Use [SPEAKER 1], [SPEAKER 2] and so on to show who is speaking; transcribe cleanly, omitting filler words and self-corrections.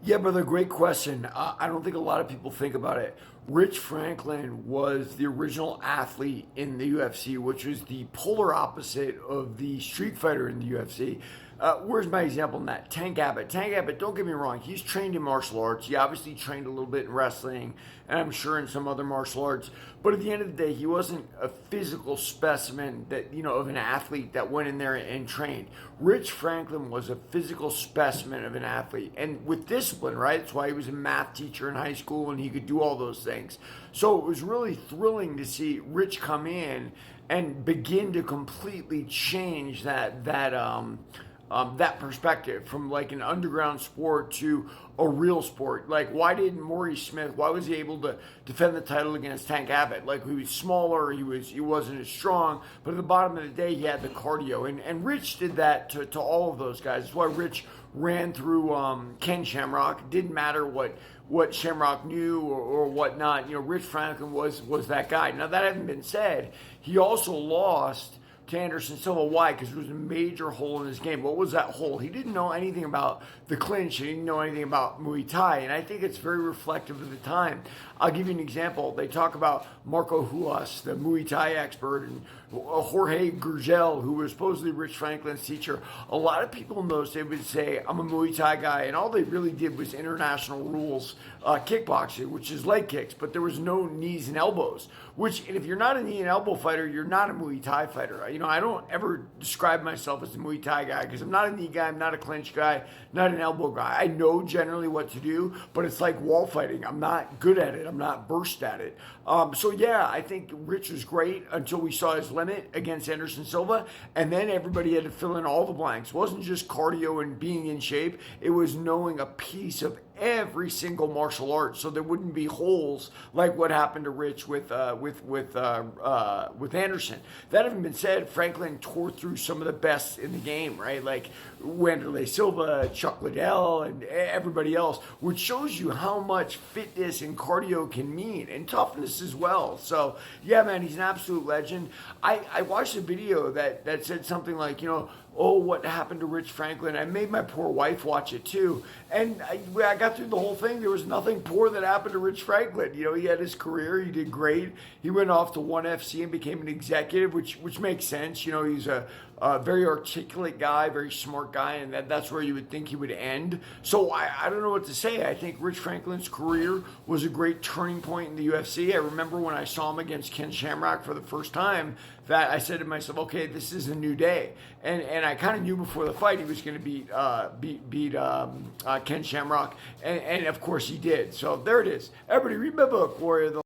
[SPEAKER 1] Yeah, brother, great question. I don't think a lot of people think about it. Rich Franklin was the original athlete in the UFC, which was the polar opposite of the street fighter in the UFC. Where's my example in that? Tank Abbott. Tank Abbott, don't get me wrong, he's trained in martial arts. He obviously trained a little bit in wrestling, and I'm sure in some other martial arts. But at the end of the day, he wasn't a physical specimen that, of an athlete that went in there and trained. Rich Franklin was a physical specimen of an athlete. And with discipline, right? That's why he was a math teacher in high school and he could do all those things. So it was really thrilling to see Rich come in and begin to completely change that perspective from like an underground sport to a real sport. Like, why did Maurice Smith? Why was he able to defend the title against Tank Abbott? Like, he was smaller, he wasn't as strong, but at the bottom of the day, he had the cardio. And Rich did that to all of those guys. That's why Rich ran through Ken Shamrock. It didn't matter what Shamrock knew or whatnot. Rich Franklin was that guy. Now, that having been said, he also lost to Anderson Silva. Why? Because there was a major hole in his game. What was that hole? He didn't know anything about the clinch. He didn't know anything about Muay Thai. And I think it's very reflective of the time. I'll give you an example. They talk about Marco Huas, the Muay Thai expert, and Jorge Gurgel, who was supposedly Rich Franklin's teacher. A lot of people in those days would say, I'm a Muay Thai guy, and all they really did was international rules kickboxing, which is leg kicks, but there was no knees and elbows, which, and if you're not a knee and elbow fighter, you're not a Muay Thai fighter. I don't ever describe myself as a Muay Thai guy because I'm not a knee guy, I'm not a clinch guy, not an elbow guy. I know generally what to do, but it's like wall fighting. I'm not good at it. I'm not burst at it. So yeah, I think Rich was great until we saw his limit against Anderson Silva, and then everybody had to fill in all the blanks. It wasn't just cardio and being in shape. It was knowing a piece of every single martial art, so there wouldn't be holes like what happened to Rich with Anderson. That having been said, Franklin tore through some of the best in the game, right? Like Wanderlei Silva, Chuck Liddell, and everybody else, which shows you how much fitness and cardio can mean, and toughness as well. So yeah, man, he's an absolute legend. I watched a video that said something like, oh, what happened to Rich Franklin? I made my poor wife watch it too. And I got through the whole thing. There was nothing poor that happened to Rich Franklin. He had his career. He did great. He went off to ONE FC and became an executive, which makes sense. He's a very articulate guy, very smart guy, and that's where you would think he would end. So I don't know what to say. I think Rich Franklin's career was a great turning point in the UFC. I remember when I saw him against Ken Shamrock for the first time, that I said to myself, okay, this is a new day. And I kind of knew before the fight he was going to beat Ken Shamrock. And of course he did. So there it is. Everybody read my book, Warrior of the